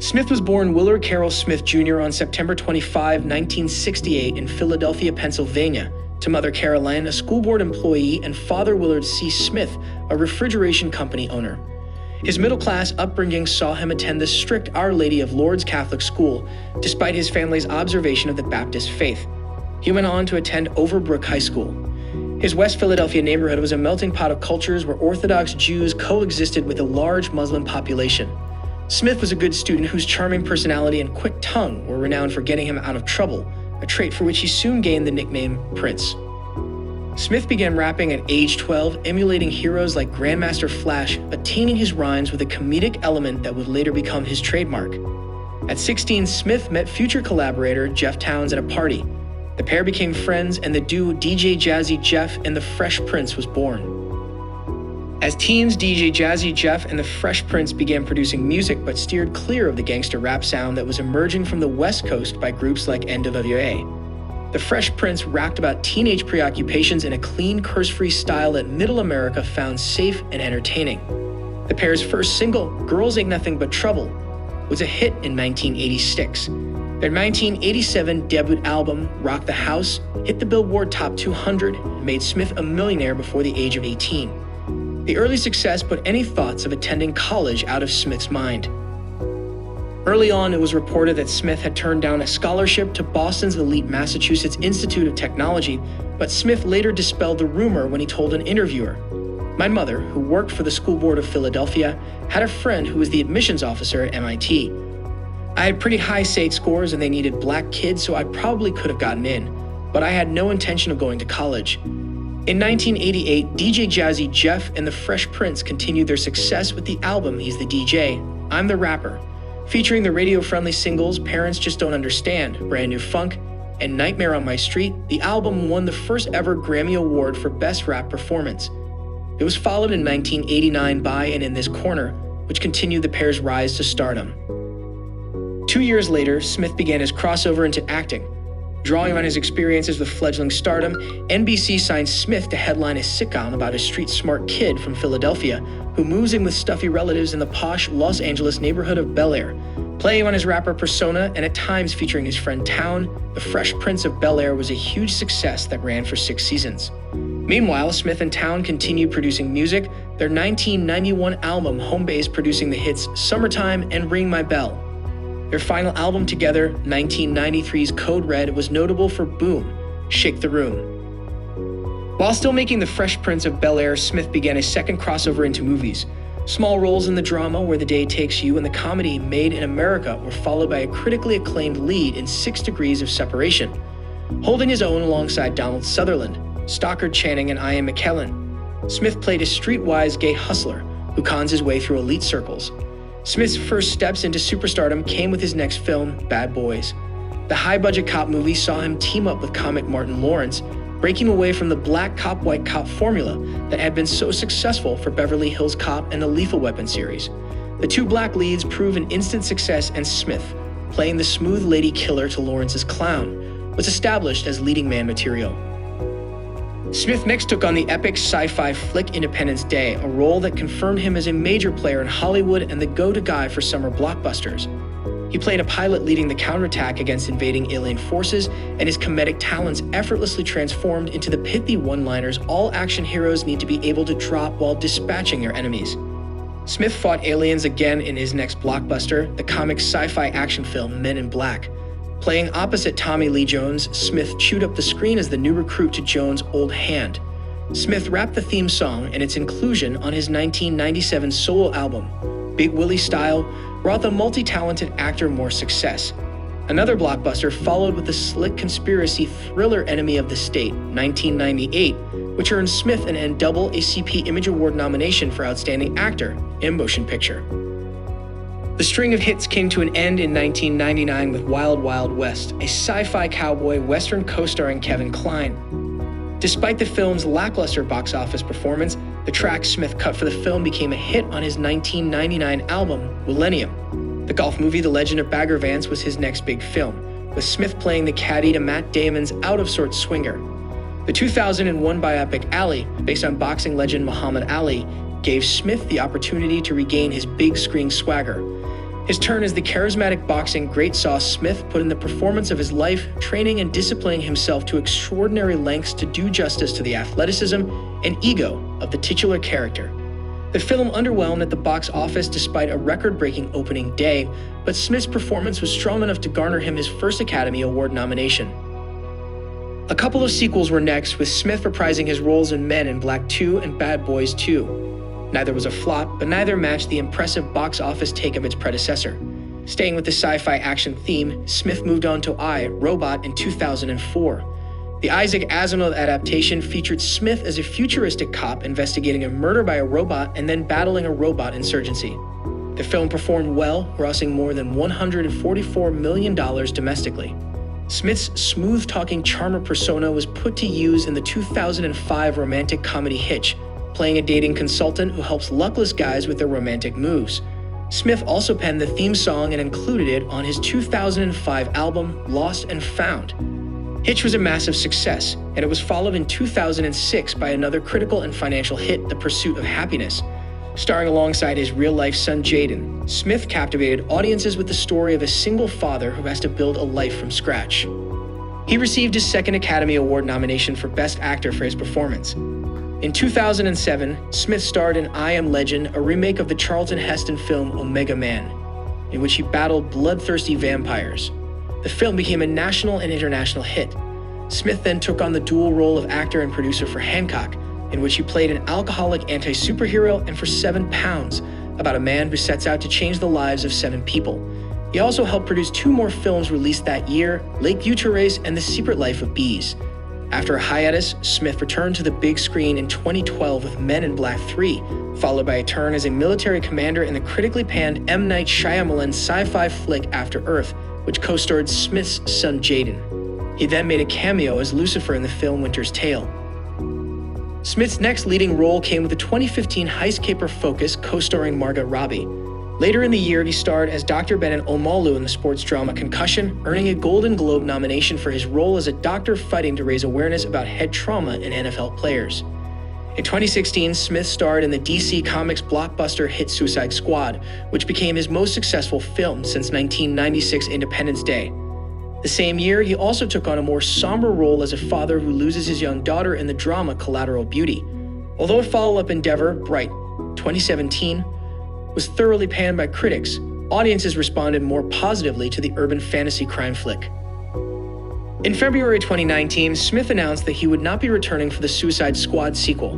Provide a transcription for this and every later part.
Smith was born Willard Carroll Smith Jr. on September 25, 1968 in Philadelphia, Pennsylvania, to Mother Caroline, a school board employee, and Father Willard C. Smith, a refrigeration company owner. His middle-class upbringing saw him attend the strict Our Lady of Lourdes Catholic school, despite his family's observation of the Baptist faith. He went on to attend Overbrook High School. His West Philadelphia neighborhood was a melting pot of cultures where Orthodox Jews coexisted with a large Muslim population. Smith was a good student whose charming personality and quick tongue were renowned for getting him out of trouble, a trait for which he soon gained the nickname Prince. Smith began rapping at age 12, emulating heroes like Grandmaster Flash, attaining his rhymes with a comedic element that would later become his trademark. At 16, Smith met future collaborator Jeff Towns at a party. The pair became friends, and the duo DJ Jazzy Jeff and the Fresh Prince was born. As teens, DJ Jazzy Jeff and the Fresh Prince began producing music but steered clear of the gangster rap sound that was emerging from the West Coast by groups like NWA. The Fresh Prince rapped about teenage preoccupations in a clean, curse-free style that Middle America found safe and entertaining. The pair's first single, Girls Ain't Nothing But Trouble, was a hit in 1986. Their 1987 debut album, Rock the House, hit the Billboard Top 200 and made Smith a millionaire before the age of 18. The early success put any thoughts of attending college out of Smith's mind. Early on, it was reported that Smith had turned down a scholarship to Boston's elite Massachusetts Institute of Technology, but Smith later dispelled the rumor when he told an interviewer, "My mother, who worked for the School Board of Philadelphia, had a friend who was the admissions officer at MIT. I had pretty high SAT scores and they needed black kids, so I probably could have gotten in, but I had no intention of going to college." In 1988, DJ Jazzy Jeff and the Fresh Prince continued their success with the album He's the DJ, I'm the Rapper, featuring the radio-friendly singles Parents Just Don't Understand, Brand New Funk, and Nightmare on My Street. The album won the first ever Grammy Award for Best Rap Performance. It was followed in 1989 by And in This Corner, which continued the pair's rise to stardom. 2 years later, Smith began his crossover into acting. Drawing on his experiences with fledgling stardom, NBC signed Smith to headline a sitcom about a street-smart kid from Philadelphia who moves in with stuffy relatives in the posh Los Angeles neighborhood of Bel-Air. Playing on his rapper persona and at times featuring his friend Town, the Fresh Prince of Bel-Air was a huge success that ran for 6 seasons. Meanwhile, Smith and Town continued producing music, their 1991 album Homebase producing the hits Summertime and Ring My Bell. Their final album together, 1993's Code Red, was notable for Boom, Shake the Room. While still making the Fresh Prince of Bel-Air, Smith began a second crossover into movies. Small roles in the drama Where the Day Takes You and the comedy Made in America were followed by a critically acclaimed lead in 6 Degrees of Separation, holding his own alongside Donald Sutherland, Stockard Channing, and Ian McKellen. Smith played a streetwise gay hustler who cons his way through elite circles. Smith's first steps into superstardom came with his next film, Bad Boys. The high-budget cop movie saw him team up with comic Martin Lawrence, breaking away from the black cop, white cop formula that had been so successful for Beverly Hills Cop and the Lethal Weapon series. The 2 black leads proved an instant success, and Smith, playing the smooth lady killer to Lawrence's clown, was established as leading man material. Smith next took on the epic sci-fi flick Independence Day, a role that confirmed him as a major player in Hollywood and the go-to guy for summer blockbusters. He played a pilot leading the counterattack against invading alien forces, and his comedic talents effortlessly transformed into the pithy one-liners all action heroes need to be able to drop while dispatching their enemies. Smith fought aliens again in his next blockbuster, the comic sci-fi action film Men in Black. Playing opposite Tommy Lee Jones, Smith chewed up the screen as the new recruit to Jones' old hand. Smith rapped the theme song and its inclusion on his 1997 solo album. Big Willie Style brought the multi-talented actor more success. Another blockbuster followed with the slick conspiracy thriller Enemy of the State, 1998, which earned Smith an NAACP Image Award nomination for Outstanding Actor in Motion Picture. The string of hits came to an end in 1999 with Wild Wild West, a sci-fi cowboy western co-starring Kevin Kline. Despite the film's lackluster box office performance, the track Smith cut for the film became a hit on his 1999 album, Millennium. The golf movie The Legend of Bagger Vance was his next big film, with Smith playing the caddy to Matt Damon's out-of-sorts swinger. The 2001 biopic Ali, based on boxing legend Muhammad Ali, gave Smith the opportunity to regain his big screen swagger. His turn as the charismatic boxing great saw Smith put in the performance of his life, training and disciplining himself to extraordinary lengths to do justice to the athleticism and ego of the titular character. The film underwhelmed at the box office despite a record-breaking opening day, but Smith's performance was strong enough to garner him his first Academy Award nomination. A couple of sequels were next, with Smith reprising his roles in Men in Black 2 and Bad Boys 2. Neither was a flop, but neither matched the impressive box office take of its predecessor. Staying with the sci-fi action theme, Smith moved on to I, Robot in 2004. The Isaac Asimov adaptation featured Smith as a futuristic cop investigating a murder by a robot and then battling a robot insurgency. The film performed well, grossing more than $144 million domestically. Smith's smooth-talking charmer persona was put to use in the 2005 romantic comedy Hitch, playing a dating consultant who helps luckless guys with their romantic moves. Smith also penned the theme song and included it on his 2005 album, Lost and Found. Hitch was a massive success, and it was followed in 2006 by another critical and financial hit, The Pursuit of Happiness. Starring alongside his real-life son Jaden, Smith captivated audiences with the story of a single father who has to build a life from scratch. He received his second Academy Award nomination for Best Actor for his performance. In 2007, Smith starred in I Am Legend, a remake of the Charlton Heston film Omega Man, in which he battled bloodthirsty vampires. The film became a national and international hit. Smith then took on the dual role of actor and producer for Hancock, in which he played an alcoholic anti-superhero, and for 7 Pounds, about a man who sets out to change the lives of 7 people. He also helped produce 2 more films released that year, Lake Bucharest and The Secret Life of Bees. After a hiatus, Smith returned to the big screen in 2012 with Men in Black 3, followed by a turn as a military commander in the critically panned M. Night Shyamalan sci-fi flick After Earth, which co-starred Smith's son Jaden. He then made a cameo as Lucifer in the film Winter's Tale. Smith's next leading role came with the 2015 heist caper Focus, co-starring Margot Robbie. Later in the year, he starred as Dr. Bennett Omalu in the sports drama Concussion, earning a Golden Globe nomination for his role as a doctor fighting to raise awareness about head trauma in NFL players. In 2016, Smith starred in the DC Comics blockbuster hit Suicide Squad, which became his most successful film since 1996 Independence Day. The same year, he also took on a more somber role as a father who loses his young daughter in the drama Collateral Beauty. Although a follow-up endeavor, Bright, 2017, was thoroughly panned by critics, audiences responded more positively to the urban fantasy crime flick. In February 2019, Smith announced that he would not be returning for the Suicide Squad sequel.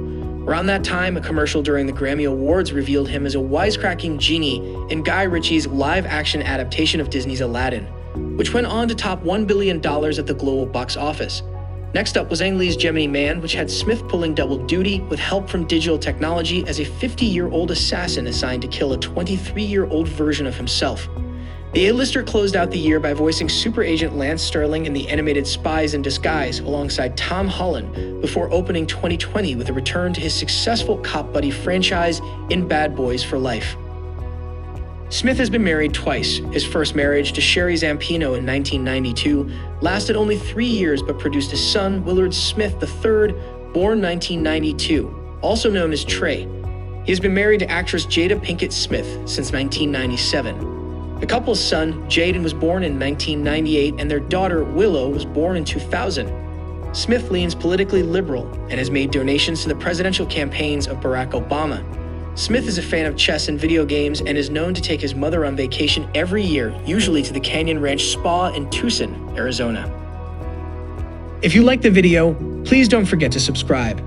Around that time, a commercial during the Grammy Awards revealed him as a wisecracking genie in Guy Ritchie's live-action adaptation of Disney's Aladdin, which went on to top $1 billion at the global box office. Next up was Ang Lee's Gemini Man, which had Smith pulling double duty with help from digital technology as a 50-year-old assassin assigned to kill a 23-year-old version of himself. The A-lister closed out the year by voicing Super Agent Lance Sterling in the animated Spies in Disguise alongside Tom Holland before opening 2020 with a return to his successful cop buddy franchise in Bad Boys for Life. Smith has been married twice. His first marriage to Sherry Zampino in 1992 lasted only 3 years but produced a son, Willard Smith III, born 1992, also known as Trey. He has been married to actress Jada Pinkett Smith since 1997. The couple's son, Jaden, was born in 1998, and their daughter, Willow, was born in 2000. Smith leans politically liberal and has made donations to the presidential campaigns of Barack Obama. Smith is a fan of chess and video games and is known to take his mother on vacation every year, usually to the Canyon Ranch Spa in Tucson, Arizona. If you liked the video, please don't forget to subscribe.